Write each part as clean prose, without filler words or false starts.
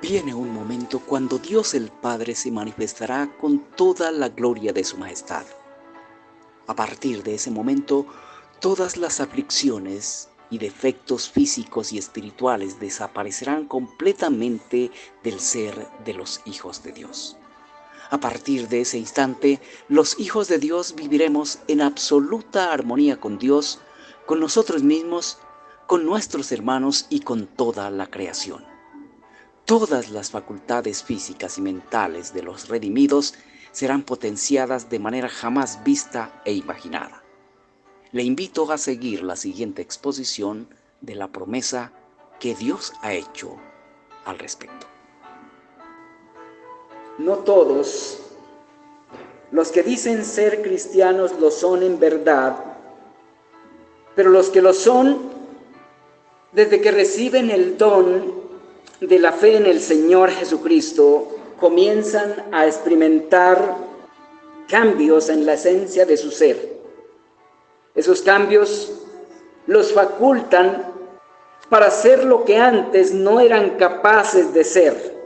Viene un momento cuando Dios el Padre se manifestará con toda la gloria de su majestad. A partir de ese momento, todas las aflicciones y defectos físicos y espirituales desaparecerán completamente del ser de los hijos de Dios. A partir de ese instante, los hijos de Dios viviremos en absoluta armonía con Dios, con nosotros mismos, con nuestros hermanos y con toda la creación. Todas las facultades físicas y mentales de los redimidos serán potenciadas de manera jamás vista e imaginada. Le invito a seguir la siguiente exposición de la promesa que Dios ha hecho al respecto. No todos los que dicen ser cristianos lo son en verdad, pero los que lo son, desde que reciben el don de la fe en el Señor Jesucristo, comienzan a experimentar cambios en la esencia de su ser. Esos cambios los facultan para ser lo que antes no eran capaces de ser.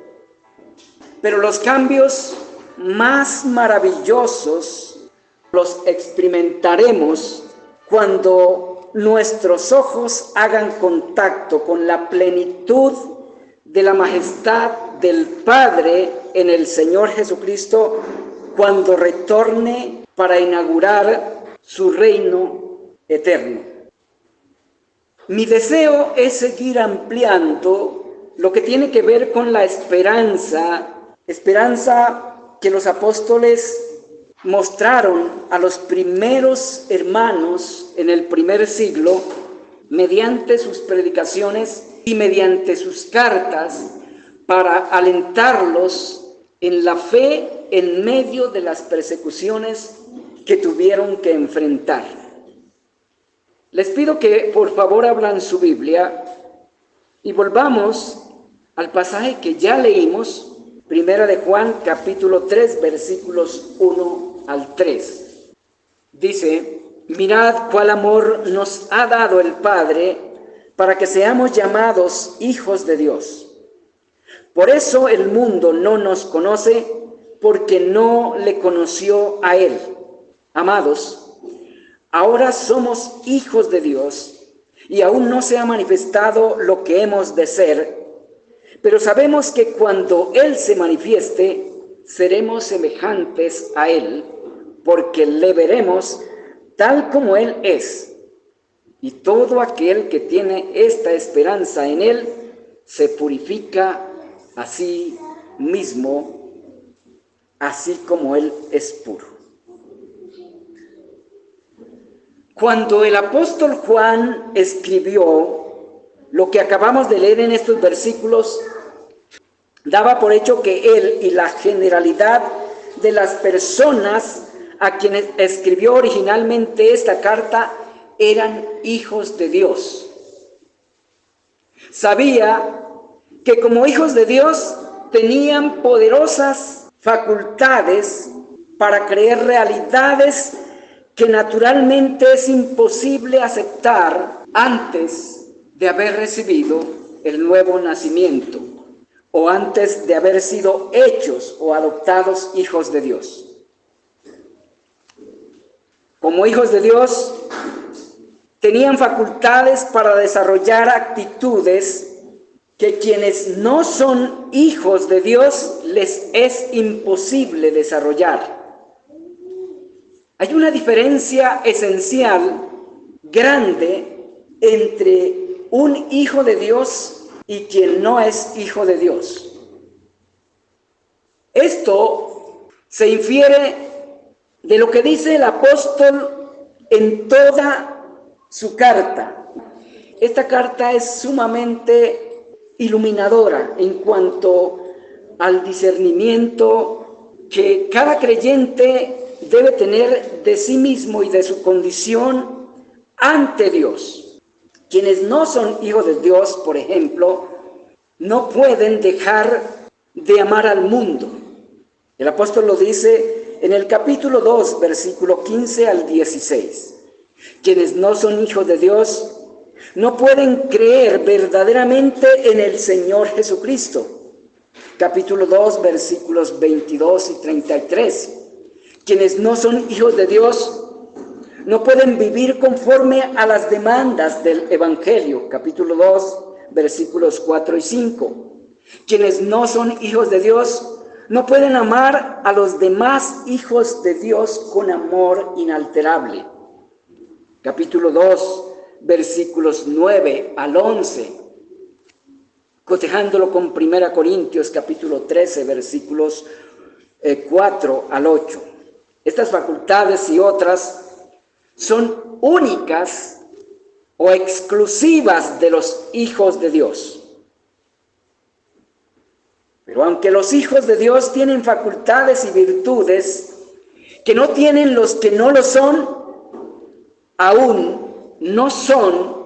Pero los cambios más maravillosos los experimentaremos cuando nuestros ojos hagan contacto con la plenitud de la majestad del Padre en el Señor Jesucristo, cuando retorne para inaugurar su reino eterno. Mi deseo es seguir ampliando lo que tiene que ver con la esperanza que los apóstoles mostraron a los primeros hermanos en el primer siglo mediante sus predicaciones y mediante sus cartas, para alentarlos en la fe en medio de las persecuciones que tuvieron que enfrentar. Les pido que por favor abran su Biblia y volvamos al pasaje que ya leímos, Primera de Juan, capítulo 3, versículos 1 al 3. Dice: mirad cuál amor nos ha dado el Padre para que seamos llamados hijos de Dios. Por eso el mundo no nos conoce, porque no le conoció a Él. Amados, ahora somos hijos de Dios y aún no se ha manifestado lo que hemos de ser, pero sabemos que cuando Él se manifieste, seremos semejantes a Él, porque le veremos tal como Él es. Y todo aquel que tiene esta esperanza en Él se purifica a sí mismo, así como Él es puro. Cuando el apóstol Juan escribió lo que acabamos de leer en estos versículos, daba por hecho que él y la generalidad de las personas a quienes escribió originalmente esta carta eran hijos de Dios. Sabía que como hijos de Dios tenían poderosas facultades para creer realidades que naturalmente es imposible aceptar antes de haber recibido el nuevo nacimiento o antes de haber sido hechos o adoptados hijos de Dios. Como hijos de Dios, tenían facultades para desarrollar actitudes que quienes no son hijos de Dios les es imposible desarrollar. Hay una diferencia esencial, grande, entre un hijo de Dios y quien no es hijo de Dios. Esto se infiere de lo que dice el apóstol en toda su carta. Esta carta es sumamente iluminadora en cuanto al discernimiento que cada creyente debe tener de sí mismo y de su condición ante Dios. Quienes no son hijos de Dios, por ejemplo, no pueden dejar de amar al mundo. El apóstol lo dice en el capítulo 2, versículo 15 al 16. Quienes no son hijos de Dios no pueden creer verdaderamente en el Señor Jesucristo, capítulo 2, versículos 22 y 33. Quienes no son hijos de Dios no pueden vivir conforme a las demandas del Evangelio, capítulo 2, versículos 4 y 5. Quienes no son hijos de Dios no pueden amar a los demás hijos de Dios con amor inalterable. Capítulo 2, versículos 9 al 11. Cotejándolo con 1 Corintios, capítulo 13, versículos 4 al 8. Estas facultades y otras son únicas o exclusivas de los hijos de Dios. Pero aunque los hijos de Dios tienen facultades y virtudes que no tienen los que no lo son, aún no son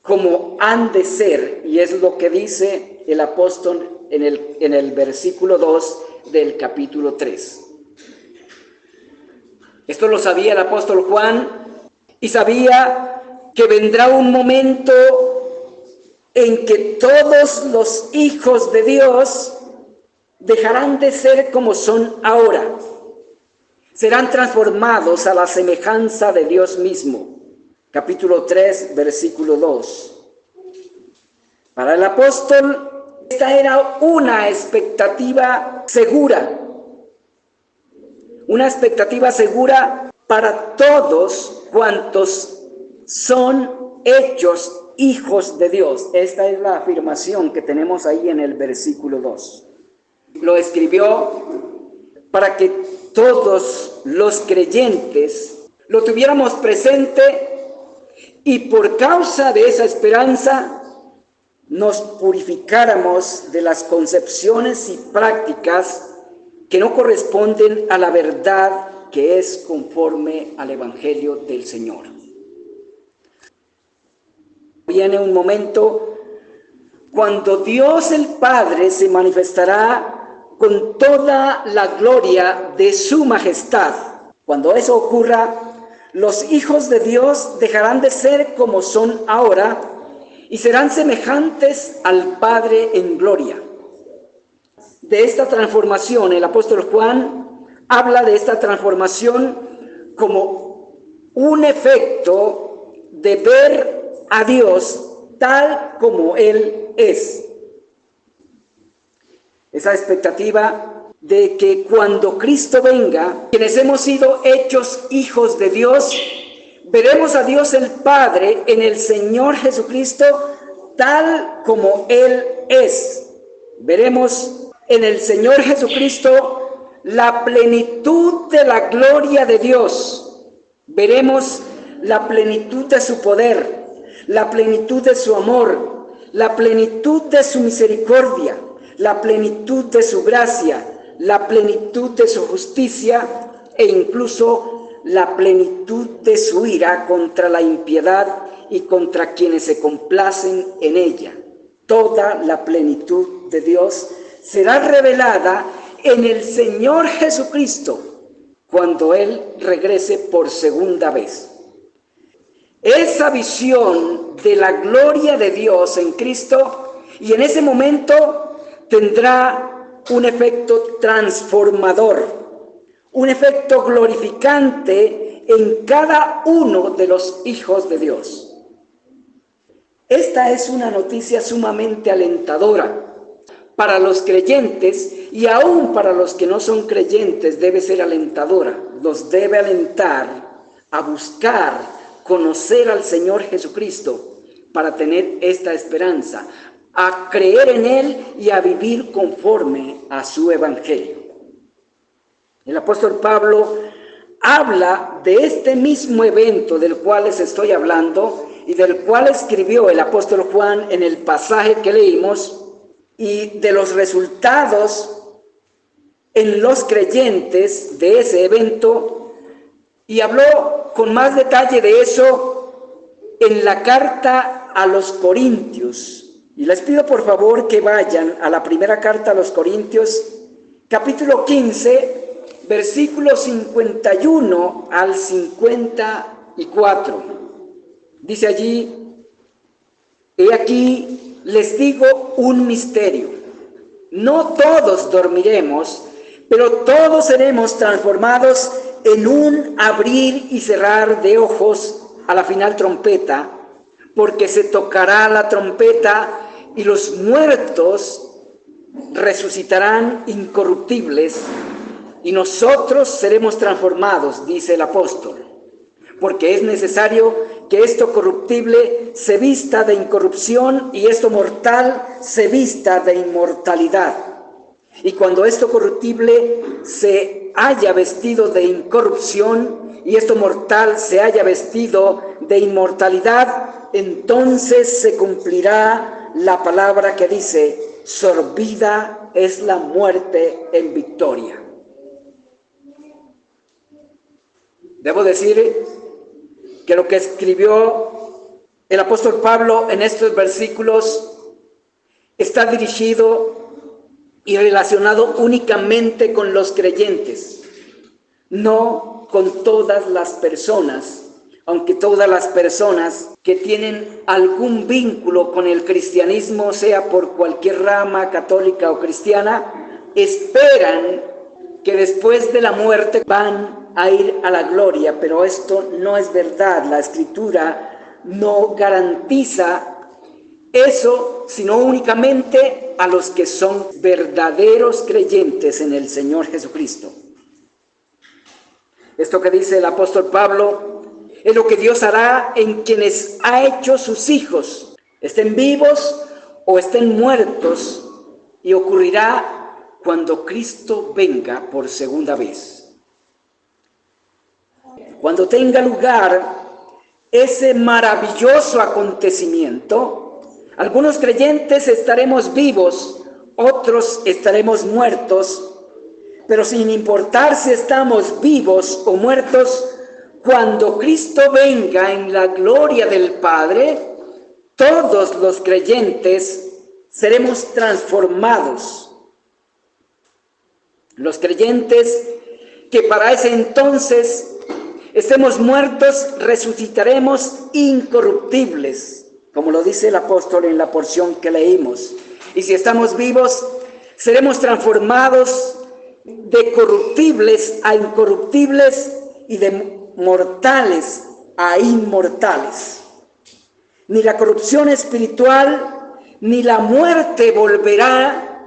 como han de ser. Y es lo que dice el apóstol en el versículo 2 del capítulo 3. Esto lo sabía el apóstol Juan y sabía que vendrá un momento en que todos los hijos de Dios dejarán de ser como son ahora. Serán transformados a la semejanza de Dios mismo. Capítulo 3, versículo 2. Para el apóstol, esta era una expectativa segura. Una expectativa segura para todos cuantos son hechos hijos de Dios. Esta es la afirmación que tenemos ahí en el versículo 2. Lo escribió para que todos los creyentes lo tuviéramos presente y por causa de esa esperanza nos purificáramos de las concepciones y prácticas que no corresponden a la verdad que es conforme al Evangelio del Señor. Viene un momento cuando Dios el Padre se manifestará con toda la gloria de su majestad. Cuando eso ocurra, los hijos de Dios dejarán de ser como son ahora y serán semejantes al Padre en gloria. De esta transformación, el apóstol Juan habla de esta transformación como un efecto de ver a Dios tal como Él es. Esa expectativa de que cuando Cristo venga, quienes hemos sido hechos hijos de Dios, veremos a Dios el Padre en el Señor Jesucristo tal como Él es. Veremos en el Señor Jesucristo la plenitud de la gloria de Dios. Veremos la plenitud de su poder, la plenitud de su amor, la plenitud de su misericordia, la plenitud de su gracia, la plenitud de su justicia e incluso la plenitud de su ira contra la impiedad y contra quienes se complacen en ella. Toda la plenitud de Dios será revelada en el Señor Jesucristo cuando Él regrese por segunda vez. Esa visión de la gloria de Dios en Cristo, y en ese momento tendrá un efecto transformador, un efecto glorificante en cada uno de los hijos de Dios. Esta es una noticia sumamente alentadora para los creyentes y aún para los que no son creyentes debe ser alentadora. Los debe alentar a buscar, conocer al Señor Jesucristo para tener esta esperanza, a creer en Él y a vivir conforme a su Evangelio. El apóstol Pablo habla de este mismo evento del cual les estoy hablando y del cual escribió el apóstol Juan en el pasaje que leímos, y de los resultados en los creyentes de ese evento, y habló con más detalle de eso en la carta a los Corintios. Y les pido por favor que vayan a la primera carta a los Corintios, capítulo 15, versículos 51 al 54. Dice allí: he aquí les digo un misterio. no todos dormiremos, pero todos seremos transformados en un abrir y cerrar de ojos a la final trompeta, porque se tocará la trompeta y los muertos resucitarán incorruptibles y nosotros seremos transformados, dice el apóstol, porque es necesario que esto corruptible se vista de incorrupción y esto mortal se vista de inmortalidad. Y cuando esto corruptible se haya vestido de incorrupción y esto mortal se haya vestido de inmortalidad, entonces se cumplirá la palabra que dice: sorbida es la muerte en victoria. Debo decir que lo que escribió el apóstol Pablo en estos versículos está dirigido y relacionado únicamente con los creyentes, no con todas las personas, aunque todas las personas que tienen algún vínculo con el cristianismo, sea por cualquier rama católica o cristiana, esperan que después de la muerte van a ir a la gloria, pero esto no es verdad. La Escritura no garantiza eso, sino únicamente a los que son verdaderos creyentes en el Señor Jesucristo. Esto que dice el apóstol Pablo es lo que Dios hará en quienes ha hecho sus hijos, estén vivos o estén muertos, y ocurrirá cuando Cristo venga por segunda vez. Cuando tenga lugar ese maravilloso acontecimiento, algunos creyentes estaremos vivos, otros estaremos muertos, pero sin importar si estamos vivos o muertos, cuando Cristo venga en la gloria del Padre, todos los creyentes seremos transformados. Los creyentes que para ese entonces estemos muertos, resucitaremos incorruptibles, como lo dice el apóstol en la porción que leímos. Y si estamos vivos, seremos transformados de corruptibles a incorruptibles y de mortales a inmortales. Ni la corrupción espiritual ni la muerte volverá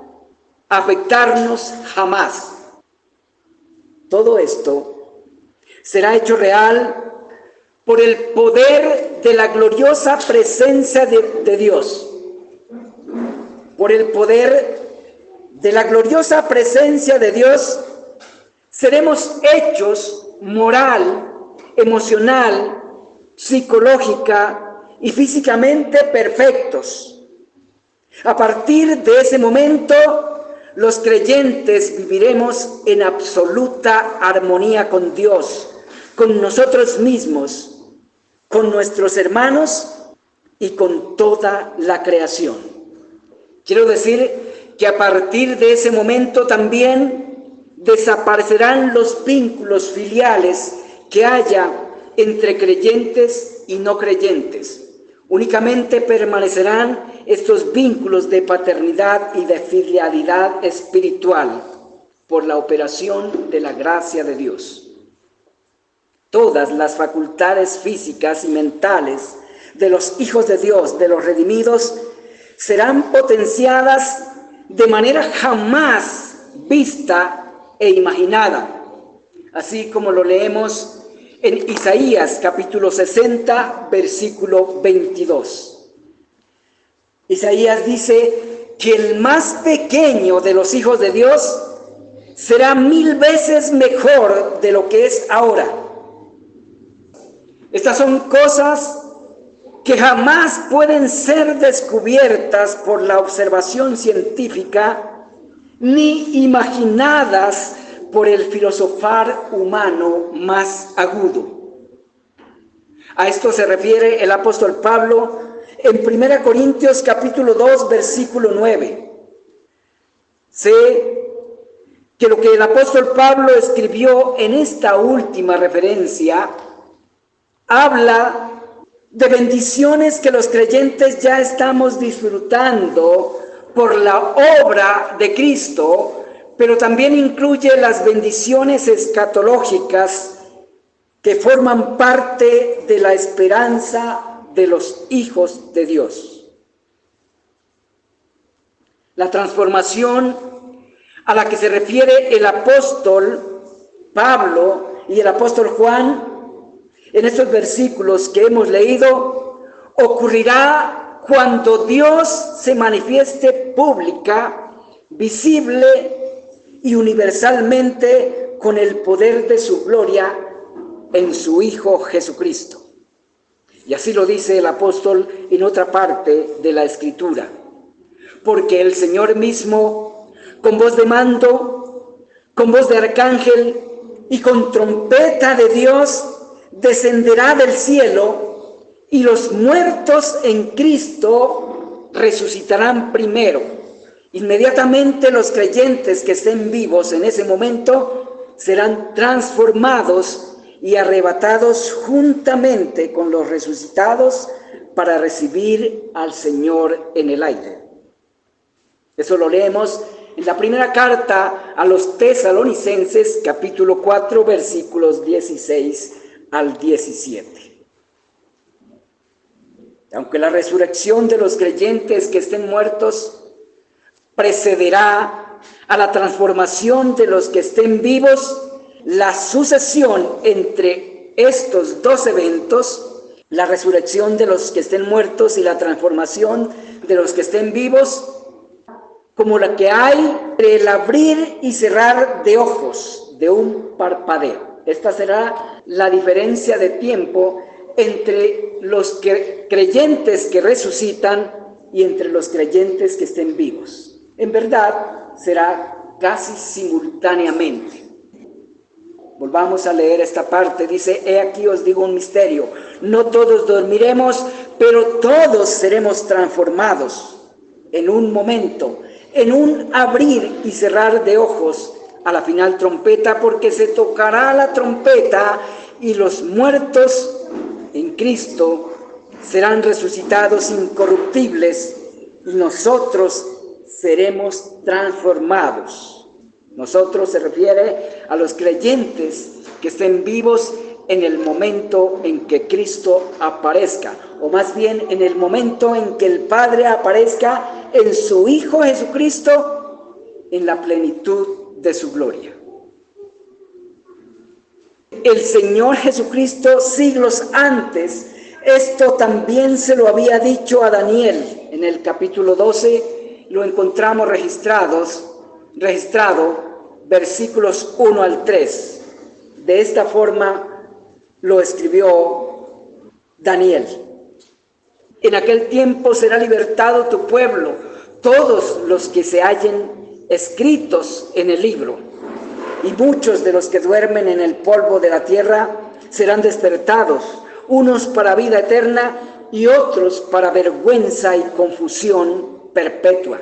a afectarnos jamás. Todo esto será hecho real por el poder de la gloriosa presencia de Dios. Por el poder de la gloriosa presencia de Dios, seremos hechos moral, emocional, psicológica y físicamente perfectos. A partir de ese momento, los creyentes viviremos en absoluta armonía con Dios, con nosotros mismos, con nuestros hermanos y con toda la creación. Quiero decir que a partir de ese momento también desaparecerán los vínculos filiales que haya entre creyentes y no creyentes. Únicamente permanecerán estos vínculos de paternidad y de filialidad espiritual por la operación de la gracia de Dios. Todas las facultades físicas y mentales de los hijos de Dios, de los redimidos, serán potenciadas de manera jamás vista e imaginada, así como lo leemos en Isaías capítulo 60, versículo 22. Isaías dice que el más pequeño de los hijos de Dios será 1000 veces mejor de lo que es ahora. Estas son cosas que jamás pueden ser descubiertas por la observación científica ni imaginadas por el filosofar humano más agudo. A esto se refiere el apóstol Pablo en 1 Corintios capítulo 2, versículo 9. Sé que lo que el apóstol Pablo escribió en esta última referencia habla de bendiciones que los creyentes ya estamos disfrutando por la obra de Cristo, pero también incluye las bendiciones escatológicas que forman parte de la esperanza de los hijos de Dios. La transformación a la que se refiere el apóstol Pablo y el apóstol Juan en estos versículos que hemos leído ocurrirá cuando Dios se manifieste pública, visible y universalmente con el poder de su gloria en su Hijo Jesucristo. Y así lo dice el apóstol en otra parte de la Escritura. Porque el Señor mismo, con voz de mando, con voz de arcángel y con trompeta de Dios, descenderá del cielo, y los muertos en Cristo resucitarán primero. Inmediatamente los creyentes que estén vivos en ese momento serán transformados y arrebatados juntamente con los resucitados para recibir al Señor en el aire. Eso lo leemos en la primera carta a los Tesalonicenses, capítulo 4, versículos 16 al 17. Aunque la resurrección de los creyentes que estén muertos precederá a la transformación de los que estén vivos, la sucesión entre estos dos eventos, la resurrección de los que estén muertos y la transformación de los que estén vivos, como la que hay entre el abrir y cerrar de ojos, de un parpadeo. Esta será la diferencia de tiempo entre los creyentes que resucitan y entre los creyentes que estén vivos. En verdad, será casi simultáneamente. Volvamos a leer esta parte. Dice: he aquí os digo un misterio. No todos dormiremos, pero todos seremos transformados en un momento, en un abrir y cerrar de ojos, a la final trompeta, porque se tocará la trompeta y los muertos en Cristo serán resucitados incorruptibles y nosotros seremos transformados. Nosotros se refiere a los creyentes que estén vivos en el momento en que Cristo aparezca, o más bien en el momento en que el Padre aparezca en su Hijo Jesucristo en la plenitud de su gloria. El Señor Jesucristo, siglos antes, esto también se lo había dicho a Daniel. En el capítulo 12 lo encontramos registrado, versículos 1 al 3. De esta forma lo escribió Daniel. En aquel tiempo será libertado tu pueblo, todos los que se hallen escritos en el libro, y muchos de los que duermen en el polvo de la tierra serán despertados, unos para vida eterna y otros para vergüenza y confusión perpetua.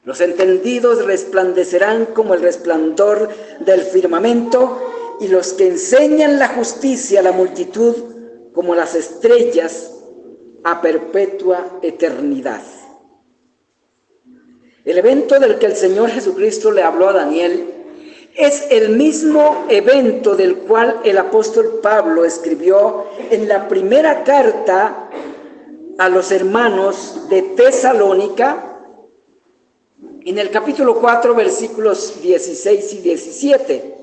Los entendidos resplandecerán como el resplandor del firmamento, y los que enseñan la justicia a la multitud como las estrellas a perpetua eternidad. El evento del que el Señor Jesucristo le habló a Daniel es el mismo evento del cual el apóstol Pablo escribió en la primera carta a los hermanos de Tesalónica, en el capítulo 4, versículos 16 y 17.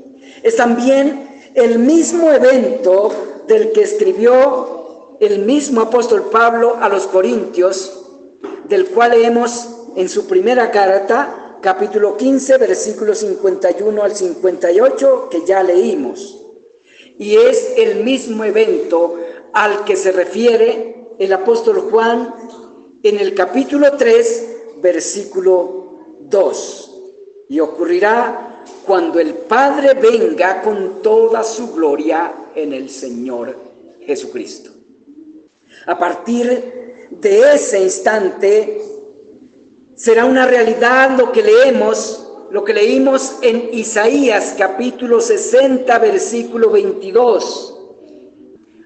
Es también el mismo evento del que escribió el mismo apóstol Pablo a los Corintios, del cual leemos en su primera carta, capítulo 15, versículos 51 al 58, que ya leímos. Y es el mismo evento al que se refiere el apóstol Juan en el capítulo 3, versículo 2. Y ocurrirá cuando el Padre venga con toda su gloria en el Señor Jesucristo. A partir de ese instante será una realidad lo que leímos en Isaías capítulo 60, versículo 22.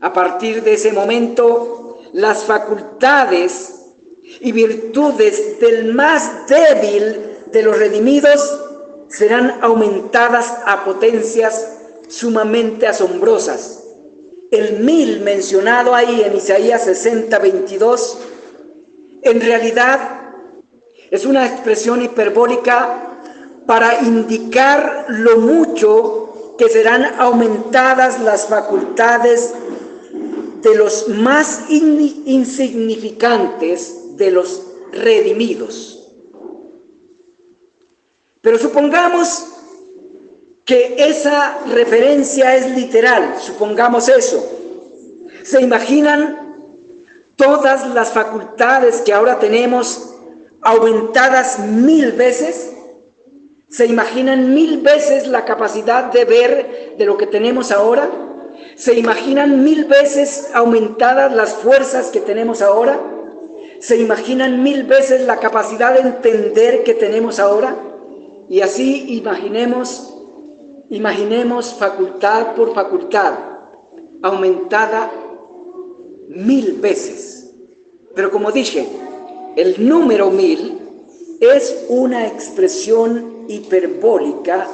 A partir de ese momento, las facultades y virtudes del más débil de los redimidos serán aumentadas a potencias sumamente asombrosas. El 1000 mencionado ahí en Isaías 60:22, en realidad es una expresión hiperbólica para indicar lo mucho que serán aumentadas las facultades de los más insignificantes de los redimidos. Pero supongamos que esa referencia es literal, supongamos eso. ¿Se imaginan todas las facultades que ahora tenemos aumentadas 1000 veces? ¿Se imaginan 1000 veces la capacidad de ver de lo que tenemos ahora? ¿Se imaginan 1000 veces aumentadas las fuerzas que tenemos ahora? ¿Se imaginan 1000 veces la capacidad de entender que tenemos ahora? Y así imaginemos facultad por facultad, aumentada 1000 veces. Pero como dije, el número 1000 es una expresión hiperbólica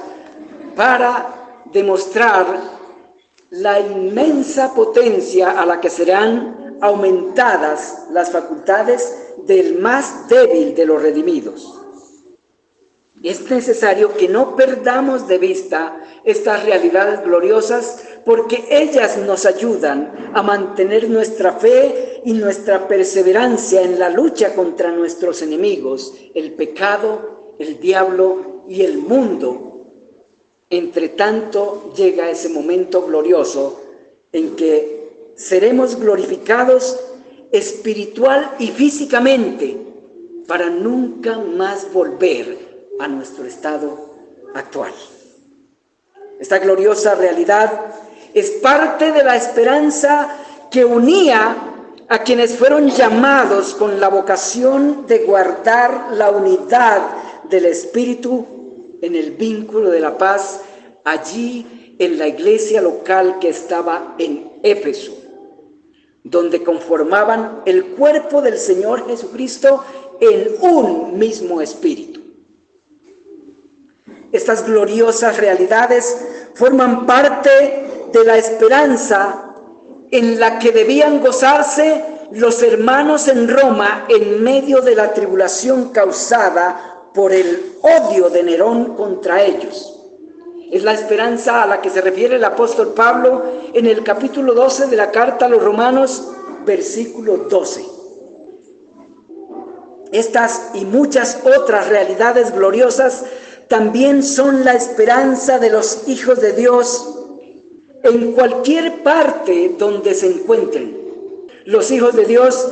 para demostrar la inmensa potencia a la que serán aumentadas las facultades del más débil de los redimidos. Es necesario que no perdamos de vista estas realidades gloriosas porque ellas nos ayudan a mantener nuestra fe y nuestra perseverancia en la lucha contra nuestros enemigos, el pecado, el diablo y el mundo. Entre tanto llega ese momento glorioso en que seremos glorificados espiritual y físicamente para nunca más volver a nuestro estado actual. Esta gloriosa realidad es parte de la esperanza que unía a quienes fueron llamados con la vocación de guardar la unidad del Espíritu en el vínculo de la paz allí en la iglesia local que estaba en Éfeso, donde conformaban el cuerpo del Señor Jesucristo en un mismo espíritu. Estas gloriosas realidades forman parte de la esperanza en la que debían gozarse los hermanos en Roma en medio de la tribulación causada por el odio de Nerón contra ellos. Es la esperanza a la que se refiere el apóstol Pablo en el capítulo 12 de la carta a los Romanos, versículo 12. Estas y muchas otras realidades gloriosas también son la esperanza de los hijos de Dios en cualquier parte donde se encuentren. Los hijos de Dios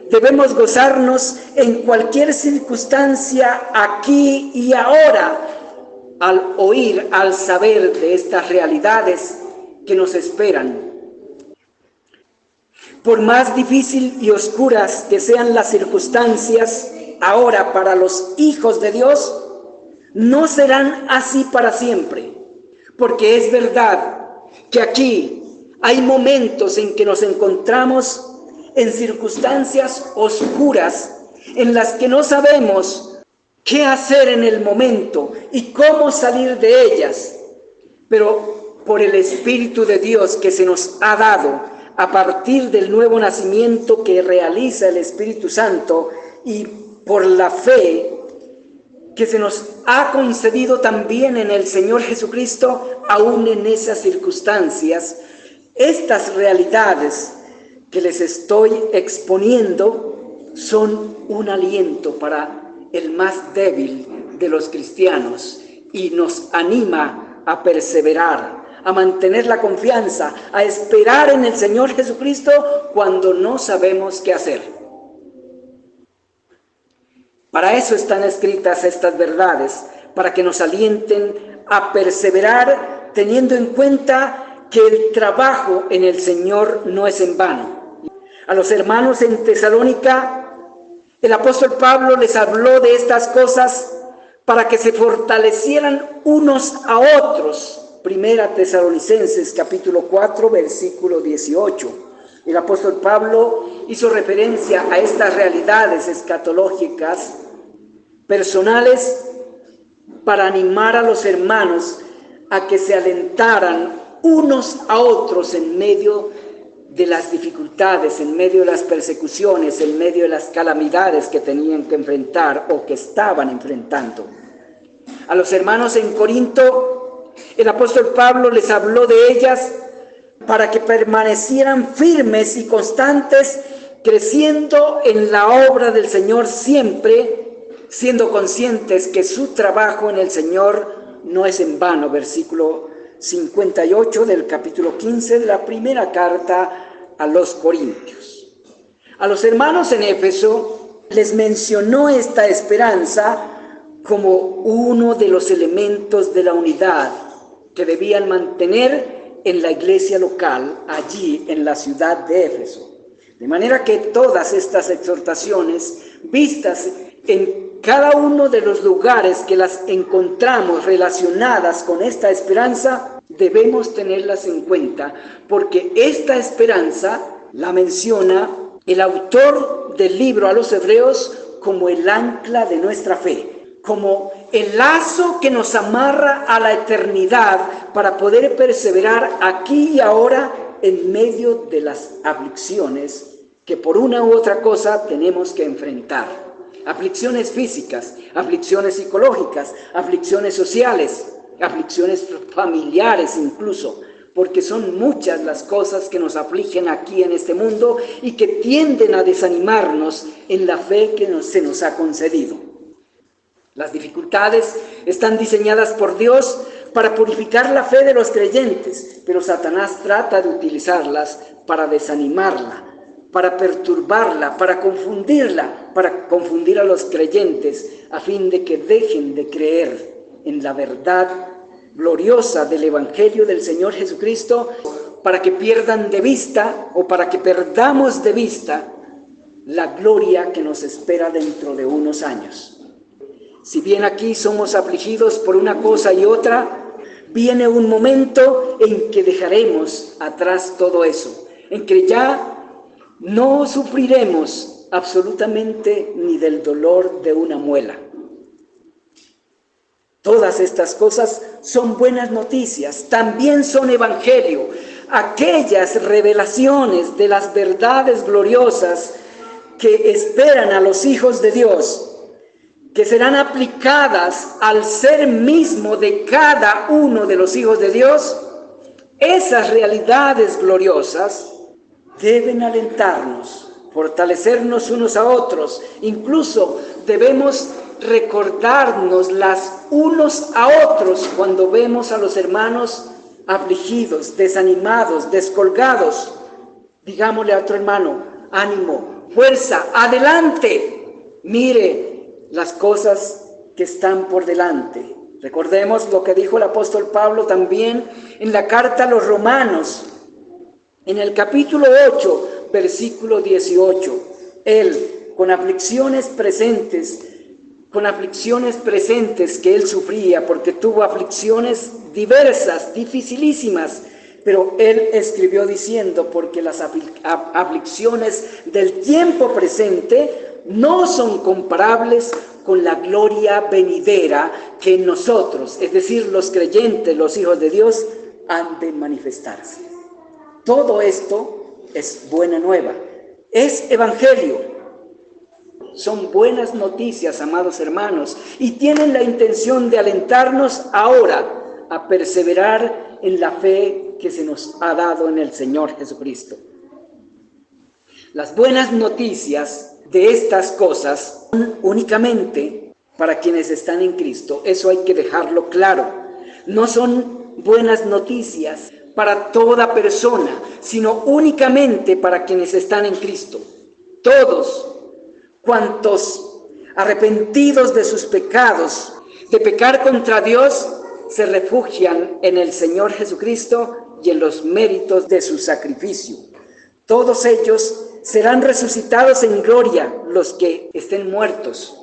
debemos gozarnos en cualquier circunstancia aquí y ahora al oír, al saber de estas realidades que nos esperan. Por más difícil y oscuras que sean las circunstancias ahora para los hijos de Dios, no serán así para siempre, porque es verdad que aquí hay momentos en que nos encontramos en circunstancias oscuras en las que no sabemos qué hacer en el momento y cómo salir de ellas, pero por el Espíritu de Dios que se nos ha dado a partir del nuevo nacimiento que realiza el Espíritu Santo y por la fe que se nos ha concedido también en el Señor Jesucristo, aún en esas circunstancias, estas realidades que les estoy exponiendo son un aliento para el más débil de los cristianos y nos anima a perseverar, a mantener la confianza, a esperar en el Señor Jesucristo cuando no sabemos qué hacer. Para eso están escritas estas verdades, para que nos alienten a perseverar teniendo en cuenta que el trabajo en el Señor no es en vano. A los hermanos en Tesalónica, el apóstol Pablo les habló de estas cosas para que se fortalecieran unos a otros. Primera Tesalonicenses capítulo 4, versículo 18. El apóstol Pablo hizo referencia a estas realidades escatológicas personales para animar a los hermanos a que se alentaran unos a otros en medio de las dificultades, en medio de las persecuciones, en medio de las calamidades que tenían que enfrentar o que estaban enfrentando. A los hermanos en Corinto, el apóstol Pablo les habló de ellas para que permanecieran firmes y constantes, creciendo en la obra del Señor siempre, siendo conscientes que su trabajo en el Señor no es en vano. Versículo 58 del capítulo 15 de la primera carta a los Corintios. A los hermanos en Éfeso les mencionó esta esperanza como uno de los elementos de la unidad que debían mantener en la iglesia local, allí en la ciudad de Éfeso. De manera que todas estas exhortaciones, vistas en cada uno de los lugares que las encontramos relacionadas con esta esperanza, debemos tenerlas en cuenta, porque esta esperanza la menciona el autor del libro a los Hebreos como el ancla de nuestra fe, como el lazo que nos amarra a la eternidad para poder perseverar aquí y ahora en medio de las aflicciones que por una u otra cosa tenemos que enfrentar. Aflicciones físicas, aflicciones psicológicas, aflicciones sociales, aflicciones familiares incluso, porque son muchas las cosas que nos afligen aquí en este mundo y que tienden a desanimarnos en la fe que se nos ha concedido. Las dificultades están diseñadas por Dios para purificar la fe de los creyentes, pero Satanás trata de utilizarlas para desanimarla, para perturbarla, para confundir a los creyentes a fin de que dejen de creer en la verdad gloriosa del Evangelio del Señor Jesucristo, para que pierdan de vista o para que perdamos de vista la gloria que nos espera dentro de unos años. Si bien aquí somos afligidos por una cosa y otra, viene un momento en que dejaremos atrás todo eso, en que ya no sufriremos absolutamente ni del dolor de una muela. Todas estas cosas son buenas noticias, también son evangelio, aquellas revelaciones de las verdades gloriosas que esperan a los hijos de Dios, que serán aplicadas al ser mismo de cada uno de los hijos de Dios. Esas realidades gloriosas deben alentarnos, fortalecernos unos a otros. Incluso debemos recordarnos las unos a otros cuando vemos a los hermanos afligidos, desanimados, descolgados. Digámosle a otro hermano: ánimo, fuerza, adelante, mire las cosas que están por delante. Recordemos lo que dijo el apóstol Pablo también en la carta a los Romanos, en el capítulo 8, versículo 18. Él, con aflicciones presentes que él sufría, porque tuvo aflicciones diversas, dificilísimas, pero él escribió diciendo: porque las aflicciones del tiempo presente no son comparables con la gloria venidera que en nosotros, es decir, los creyentes, los hijos de Dios, han de manifestarse. Todo esto es buena nueva, es evangelio. Son buenas noticias, amados hermanos, y tienen la intención de alentarnos ahora a perseverar en la fe que se nos ha dado en el Señor Jesucristo. Las buenas noticias de estas cosas son únicamente para quienes están en Cristo. Eso hay que dejarlo claro. No son buenas noticias para toda persona, sino únicamente para quienes están en Cristo. Todos cuantos arrepentidos de sus pecados, de pecar contra Dios, se refugian en el Señor Jesucristo y en los méritos de su sacrificio. Todos ellos serán resucitados en gloria, los que estén muertos.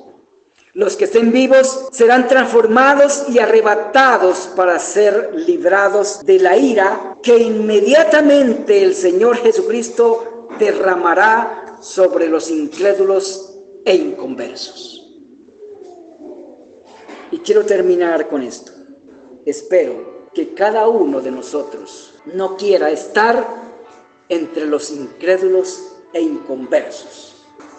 Los que estén vivos serán transformados y arrebatados para ser librados de la ira que inmediatamente el Señor Jesucristo derramará sobre los incrédulos e inconversos. Y quiero terminar con esto. Espero que cada uno de nosotros no quiera estar entre los incrédulos e inconversos,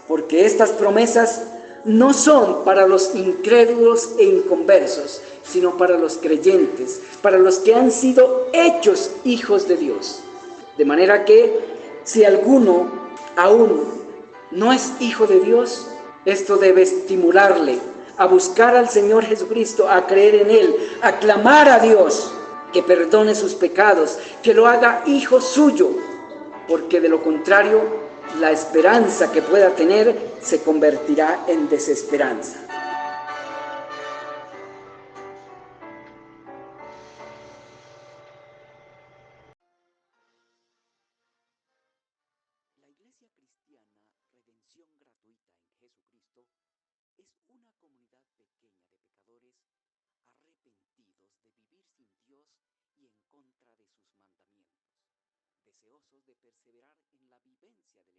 porque estas promesas no son para los incrédulos e inconversos, sino para los creyentes, para los que han sido hechos hijos de Dios. De manera que si alguno aún no es hijo de Dios, esto debe estimularle a buscar al Señor Jesucristo, a creer en Él, a clamar a Dios que perdone sus pecados, que lo haga hijo suyo, porque de lo contrario, la esperanza que pueda tener se convertirá en desesperanza. La Iglesia Cristiana Redención Gratuita en Jesucristo es una comunidad pequeña de pecadores arrepentidos de vivir sin Dios y en contra de sus mandamientos, deseosos de perseverar en la vivencia del Evangelio